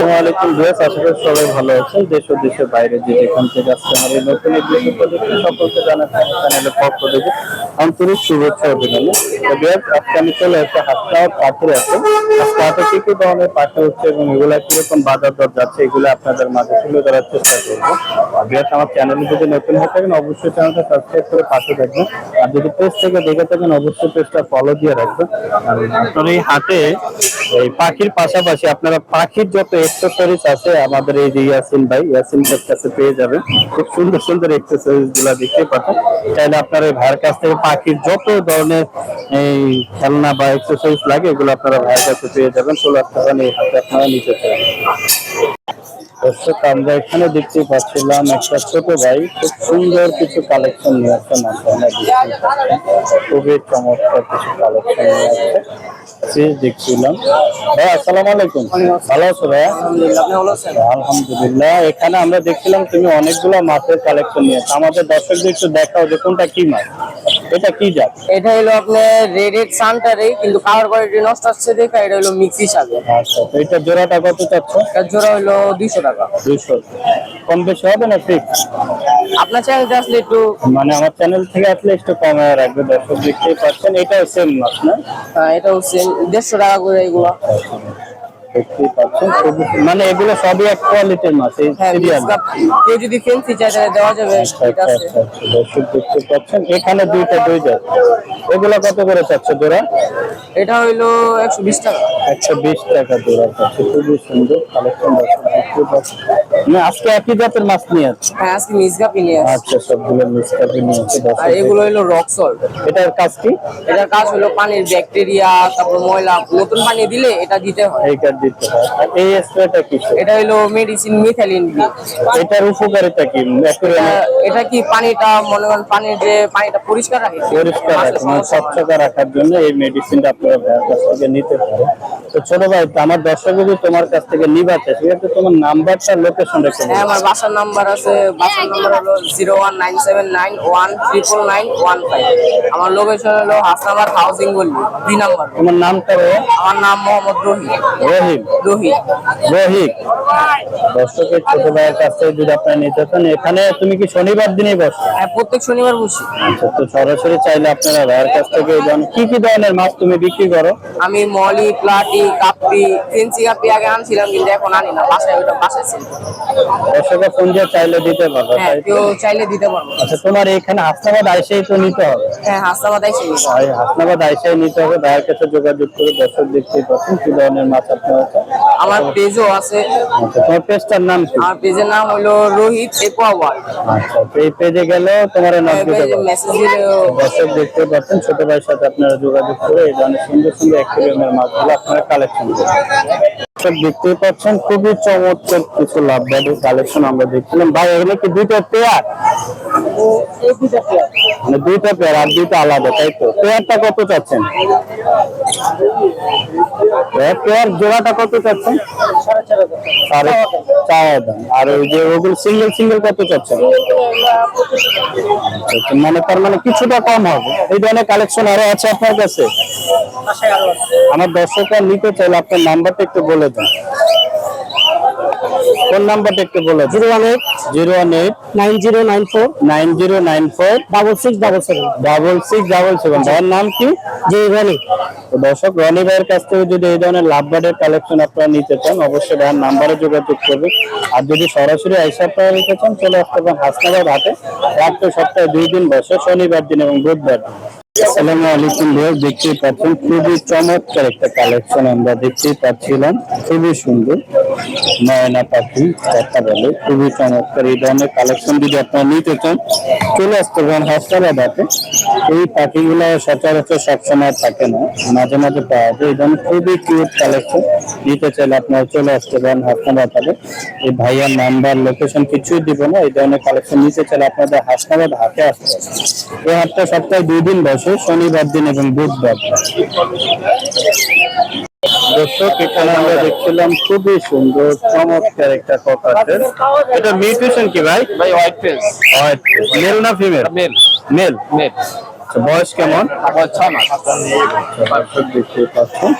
আসসালামু আলাইকুম ভিউয়ার্স, আশা করি সবাই ভালো আছেন। দেশ ও দেশের বাইরে যে যেখান থেকে আজকে আমার এই নতুন এপিসোড দেখতে সকলকে জানাচ্ছি চ্যানেলের পক্ষ থেকে আন্তরিক শুভেচ্ছা ও অভিনন্দন। তো ভিউয়ার্স, আজকে আমি চলে আসছি হাসনাবাদ পাখির আছে। আজকে হাতে কি কি ধরনের পাখি হচ্ছে এবং এগুলা কিরকম বাজার দর যাচ্ছে এগুলো আপনাদের মাঝে তুলে ধরার চেষ্টা করবো। আর ভিউয়ার্স, আমার চ্যানেলে যদি নতুন হয়ে থাকেন অবশ্যই চ্যানেলটা সাবস্ক্রাইব করে পাশে থাকবেন। আর যদি পেজ থেকে দেখে থাকেন অবশ্যই পেজটা ফলো দিয়ে রাখবেন। আর আপনার এই হাটে এই পাখির পাশাপাশি আপনারা পাখির যত এক্সেসরিজ আছে আমাদের এই যে ইয়াসিন ভাই, ইয়াসিন ভাইয়ের কাছে পেয়ে যাবেন। খুব সুন্দর সুন্দর এক্সেসরিজ গুলা দেখতে পাচ্ছেন। চাইলে আপনার এই ভাইয়ের কাছ থেকে পাখির যত ধরনের এই খেলনা বা এক্সেসরিজ লাগে এগুলো আপনারা ভাইয়ের কাছে পেয়ে যাবেন। 16 টাকা এই হাতে আপনারা নিতে চান। দর্শক, আমরা এখানে দেখতে পাচ্ছিলাম একটা ছোট ভাই খুব সুন্দর কিছু কালেকশন নিয়ে আসছে। খুবই চমৎকার কিছু কালেকশন নিয়ে আসছে। দেখছিলাম ভাই, আসসালামু আলাইকুম। ভালো আছো ভাই? আলহামদুলিল্লাহ। এখানে আমরা দেখছিলাম তুমি অনেকগুলো মাছের কালেকশন নিয়েছো। আমাদের দর্শকদের একটু দেখাও যে কোনটা কি মাছ, এটা কি জাত? এটা হলো আপনার রেড সানটারে, কিন্তু কালার কোয়ালিটি নষ্ট হচ্ছে দেখা। এটা হলো মিক্স হিসাবে। আচ্ছা, তো এটা জোড়াটা কত চাচ্ছ? এর জোড়া হলো 200 টাকা। 200 কম বেশি হবে না? ফিক্স? আপনার চ্যানেলটা আসলে একটু মানে আমার চ্যানেল থেকে আসলে একটু কমে রাখবে। দর্শক দেখতেই পাচ্ছেন এটাও সেম মাছ না? এটা হচ্ছে 150 টাকা করে এগুলো। দেখতেই পাচ্ছেন মানে এগুলো সবই এক কোয়ালিটির মাছ। এই সিরিয়াল কেউ যদি ফেন্সি চায় তাহলে দেওয়া যাবে। এটা আছে। দর্শক দেখতে পাচ্ছেন এখানে দুই জাত। এগুলো কত করে চাচ্ছে জোড়া? এটা হইলো 120 টাকা। 120 টাকা জোড়া চাচ্ছে। খুবই সুন্দর কালেকশন। দর্শক দেখতে পাচ্ছেন না আজকে একই জাতের মাছ নিয়ে আসছে? হ্যাঁ, আজকে মিসগাপি নিয়ে আসছে। আচ্ছা, সবগুলো মিক্সকাপি নিয়ে আসছে। আর এগুলো হলো রক সল্ট। এটার কাজ কি? এটার কাজ হলো পানির ব্যাকটেরিয়া, তারপর ময়লা নতুন পানি দিলে এটা দিতে হয়। এই কাজ দিতে হয়। আর এই স্প্রেটা কি? এটা হলো মেডিসিন মিথাইলিন বি। এটার উপকারিতা কি? এটা কি পানিটা মনে করেন পানির যে পানিটা পরিষ্কার রাখে, পরিষ্কার রাখে, মানে স্বচ্ছতা রাখার জন্য এই মেডিসিনটা আপনারা ভাইয়ের কাছ থেকে নিতে পারেন। তো ছোট ভাই, আমার দর্শক যদি তোমার কাছ থেকে নিবা চায় সেক্ষেত্রে তোমার নাম্বারটা লোকেশন রেখে দেবে। হ্যাঁ, আমার বাসার নাম্বার আছে। বাসার নাম্বার হলো 01979139115। আমার লোকেশন হলো হাসনাবাদ হাউজিং গলি 2 নাম্বার। তোমার নামটা? আমার নাম মোহাম্মদ রহিম। রহিম? রহিম। রহিম। দর্শকের ছোট ভাইয়ের কাছ থেকে যদি আপনারা নিতে চান, এখানে তুমি কি শনিবার দিনই বসো? হ্যাঁ, প্রত্যেক শনিবার বসি। আচ্ছা, তো সরাসরি চাইলে আপনারা ভাইয়ের কাছ থেকে কি কি ধরনের মাছ তুমি বিক্রি করো? আমি মলি, প্লাটি, কাপ্পি, ফেন্সি কাপ্পি আগে আনছিলাম, কিন্তু এখন আনি না। বাসায় ওটা বাসায় ছিল। দর্শকের ফোন দিয়ে চাইলে দিতে পারবে? হ্যাঁ, কেউ চাইলে দিতে পারবো। আচ্ছা, তোমার এখানে হাসনাবাদ আইসেই তো নিতে হবে? হ্যাঁ, হাসনাবাদ আইসে নিতে হবে। হাসনাবাদ আইসাই নিতে হবে। ভাইয়ের কাছে যোগাযোগ করে দর্শক দেখতেই পাচ্ছেন কি ধরনের মাছ আপনারা চান। আমার পেজও আছে। আচ্ছা, তোমার পেজটার নাম কি? আমার পেজের নাম হলো রোহিত একোয়া ওয়ার্ল্ড। আচ্ছা, তো এই পেজে গেলে তোমার নক দিতে পারবে। মেসেজ দিলে দর্শক দেখতে পাচ্ছেন ছোট ভাইয়ের সাথে আপনারা যোগাযোগ করে এই ধরনের সুন্দর সুন্দর অ্যাকুয়ারিয়ামের মাছগুলো আপনারা কালেকশন করবেন। দেখতেই পাচ্ছেন খুবই চমৎকার কিছু লাভবার্ডের কালেকশন আমরা দেখছিলাম। ভাই, এগুলো কি দুইটা পেয়ার? মানে দুইটা পেয়ার আর দুইটা আলাদা, তাই তো? পেয়ারটা কত চাচ্ছেন? পেয়ার জোড়াটা কত চাচ্ছেন? 4.5 দাম। আর ওই যে ওগুলো সিঙ্গেল সিঙ্গেল কত চাচ্ছেন? মানে তার মানে কিছুটা কম হবে। এই ধরনের কালেকশন আরো আছে আপনার কাছে? আমার দর্শকরা নিতে চাইলে আপনার নাম্বারটা একটু বলে দেন। ফোন নাম্বারটা একটু বলে দেন। 0189094 6677। ভাইয়ের নাম কি? জি, রনি। তো দর্শক, রনি ভাইয়ের কাছ থেকে যদি এই ধরনের লাভবার্ডের কালেকশন আপনারা নিতে চান অবশ্যই ভাইয়ের নাম্বারে যোগাযোগ করবেন। আর যদি সরাসরি আইসা আপনারা নিতে চান চলে আসতে পারেন হাসনাবাদ হাটে। রাত্রে সপ্তাহে 2 দিন বসে, শনিবার দিন এবং বুধবার দিন। আসসালামু আলাইকুম ভাই, দেখতেই পাচ্ছেন খুবই চমৎকার একটা কালেকশন আমরা দেখতেই পাচ্ছিলাম। খুবই সুন্দর ময়না পাখি কথা বলে, খুবই চমৎকার। এই ধরনের কালেকশন যদি আপনারা নিতে চান চলে আসতে পারেন হাসনাবাদ হাটে। এই পাখিগুলো সচরাচর সবসময় থাকে না, মাঝে মাঝে পাওয়া যায়। এই ধরনের খুবই কিউট কালেকশন নিতে চাইলে আপনারা চলে আসতে পারেন হাসনাবাদ হাটে। এই ভাইয়ার নাম্বার লোকেশন কিছুই দিব না। এই ধরনের কালেকশন নিতে চাইলে আপনাদের হাসনাবাদ হাটে আসতে হবে। এই হাটটা সপ্তাহে 2 দিন বসে, শনিবার দিন এবং বুধবার। দর্শক, এখানে আমরা দেখছিলাম খুবই সুন্দর চমৎকার একটা ককাটেল। এটা মিউটেশন কি ভাই? ভাই হোয়াইট ফেস। মেল না ফিমেল? মেল। মেল। মেল। আচ্ছা, বয়স কেমন? 6 মাস। দর্শক দেখতে পাচ্ছেন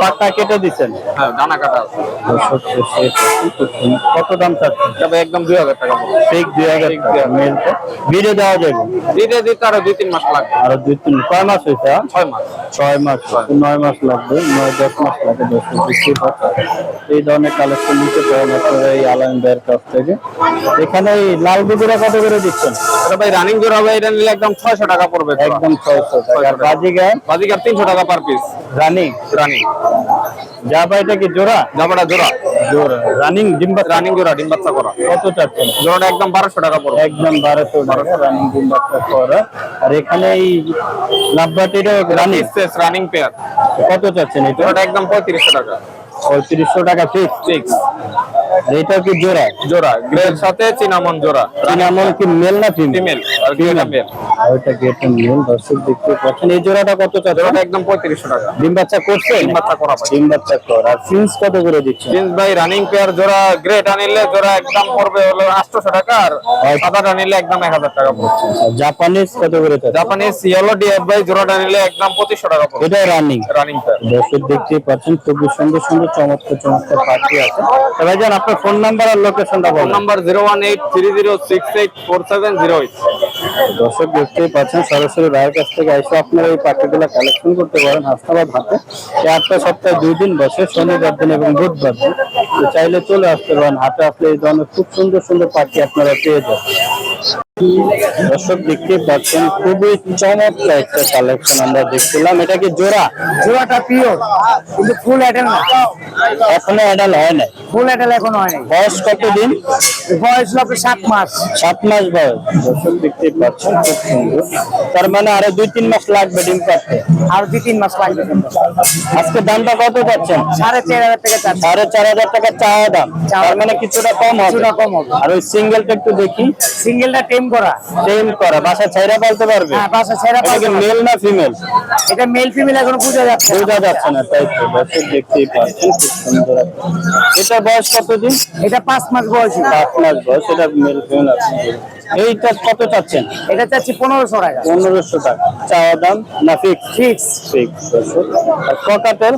পাটটা কেটে দিচ্ছেন। হ্যাঁ, দানা কাটা আছে। দর্শক দেখতে পাচ্ছেন, খুব সুন্দর। কত দাম চাচ্ছেন? তবে একদম 2000 টাকা পড়বে। ঠিক 2000 টাকা মেলটা ভিড়ে দেওয়া যাবে। দিতে আরো 2-3 মাস লাগবে। আরো 2-3 কয় মাস হয়েছে? 6 মাস। 6 মাস, 9 মাস লাগবে, 9-10 মাস লাগবে। দর্শক দেখতে পাচ্ছেন এই ধরনের কালেকশন নিতে পারেন আপনারা এই আলামিন ভাইয়ের কাছ থেকে। এখানে এই লাল গুজরা কত করে দিচ্ছেন? এটা ভাই রানিং জোড়া ভাই, এটা নিলে একদম 600 টাকা পড়বে। একদম 600 টাকা। আর বাজিগার? বাজিকার 300 টাকা পার পিস। রানিং রানিং জাবা, এটা কি জোড়া? জামাটা জোড়া। জোড়া রানিং ডিম্বা। রানিং জোড়া ডিম বাচ্চা করা। কত চাচ্ছেন? জোড়াটা একদম 1200 টাকা পড়বে। একদম 1200 টাকা রানিং ডিম্বা করা। আর এখানে এই লাভবাটিটা রানিং রানিং পেয়ার। কত চাচ্ছেন? এটা জোড়াটা একদম 3500 টাকা। 3500 টাকা ফিক্স। ফিক্স। আর এটা কি জোড়া? জোড়া গ্রের সাথে চিনামন জোড়া। চিনামন কি মেল না ফিমেল? ফিমেল আর গ্রেটা মেল। ওইটা গেটে মেল। দর্শক দেখতে পাচ্ছেন এই জোড়াটা কত চাচ্ছেন? জোড়াটা একদম 3500 টাকা। ডিম বাচ্চা করছে? ডিম বাচ্চা করা ভাই। ডিম বাচ্চা করা। আর ফিন্স কত করে দিচ্ছেন? জিন্স ভাই রানিং পেয়ার জোড়া গ্রেটা নিলে জোড়া একদম পড়বে হলো 800 টাকা, আর সাদাটা নিলে একদম 1000 টাকা পড়ছে। আর জাপানিজ কত করে চাচ্ছেন? জাপানিজ ইয়েলো ডিএফ ভাই জোড়াটা নিলে একদম 2500 টাকা পড়বে। এটা রানিং। Running pair. দর্শক দেখতে পাচ্ছেন খুবই সুন্দর সুন্দর চমৎকার চমৎকার পাখি আছে। তবে জান আপনার ফোন নাম্বার আর লোকেশনটা ফোন বলুন। নাম্বার 01830684708। দর্শক দেখতেই পাচ্ছেন সরাসরি ভাইয়ের কাছ থেকে এসে আপনারা এই পাখিগুলো কালেকশন করতে পারেন হাসনাবাদ হাটে। এই হাটটা সপ্তাহে 2 দিন বসে, শনিবার দিন এবং বুধবার দিন। তো চাইলে চলে আসতে পারেন হাটে, আসলে এই ধরনের খুব সুন্দর সুন্দর পাখি আপনারা পেয়ে যাবেন। দর্শক দেখতে পাচ্ছেন খুবই চমৎকার একটা কালেকশন আমরা দেখছিলাম। এটা কি জোড়া? জোড়াটা পিওর, কিন্তু ফুল অ্যাডাল না। এখনো অ্যাডাল হয় নাই। ফুল অ্যাডাল এখনো হয়নি। বয়স কত দিন? বয়স হলো আপনার 7 মাস। 7 মাস বয়স। দর্শক দেখতে পাচ্ছেন খুব সুন্দর। তার মানে আরো 2-3 মাস লাগবে ডিম পাড়তে। আর 2-3 মাস লাগবে। আজকে দামটা কত পাচ্ছেন? 4500 টাকা চাচ্ছি। 4500 টাকা চাওয়া দাম। তার মানে কিছুটা কম হবে। কিছুটা কম হবে। আর ওই সিঙ্গেলটা একটু দেখি। সিঙ্গেলটা টেম করা। টেম করা, বাসা ছাইরা পালতে পারবে? হ্যাঁ, বাসা ছেড়া এটা কি পাবে। মেল না ফিমেল? এটা মেল ফিমেল এখনো বোঝা যাচ্ছে না। বোঝা যাচ্ছে না, তাই তো। দর্শক দেখতেই পাচ্ছেন খুব সুন্দর একটা। এটা বয়স কতদিন? এটা 5 মাস বয়সী। 7 মাস বয়স। এটা মেল ফিমেল আছে। এইটা কত চাচ্ছেন? এটা চাচ্ছি 1500 টাকা। 1500 টাকা চাওয়া দাম না ফিক্স? ফিক্স। ফিক্স। আর ককাটেল?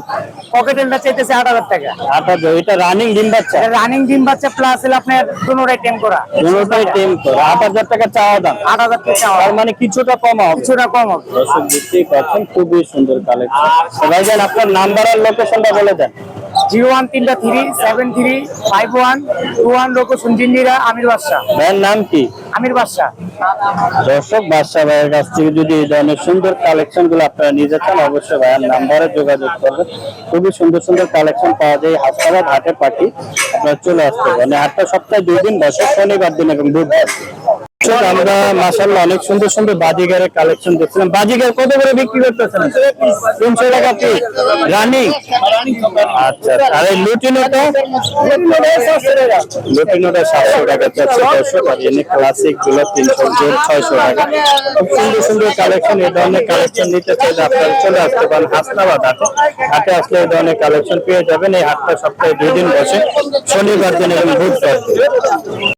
পকেটেলটা চাইতেছে 8000 টাকা। 8000। এটা রানিং ডিম বাচ্চা? এটা রানিং ডিম বাচ্চা প্লাস হলো আপনার দুটোটাই টেম করা। দুটোটাই টেম করে 8000 টাকা চাওয়া দাম। 8000 টাকা। তার মানে কিছুটা কম হবে। কিছুটা কম হবে। দর্শক দেখতেই পাচ্ছেন খুবই সুন্দর কালেকশন। ভাইজান আপনার নাম্বার আর লোকেশনটা বলে দেন। 013373512 লোকেশন জিন্দিরা আমির বাদশা। ভাইয়ের নাম কি? আমির বাদশা। দর্শক বাদশা ভাইয়ের কাছ থেকে যদি এই ধরনের সুন্দর কালেকশন গুলো আপনারা নিতে চান অবশ্যই ভাইয়ের নাম্বারে যোগাযোগ করবেন। খুবই সুন্দর সুন্দর কালেকশন পাওয়া যায় হাসনাবাদ হাটে পাখি। আপনারা চলে আসতে পারেন। হাটটা সপ্তাহে 2 দিন বসে, শনিবার দিন এবং বুধবার। আমরা মাশাআল্লাহ অনেক সুন্দর সুন্দর বাজিগারের কালেকশন দেখছিলাম। বাজিগার কত করে বিক্রি করতেছেন? 300 টাকা পিস রানিং। আচ্ছা, আর এই লুটিনোটা? লুটিনোটা 700 টাকা চাচ্ছে দর্শক। আর এনে ক্লাসিক গুলো 600 টাকা। খুব সুন্দর সুন্দর কালেকশন। এই ধরনের কালেকশন নিতে চাইলে আপনারা চলে আসতে পারেন হাসনাবাদ হাটে। হাটে আসলে এই ধরনের কালেকশন পেয়ে যাবেন। এই হাটটা সপ্তাহে 2 দিন বসে, শনিবার দিন এবং বুধবার দিন।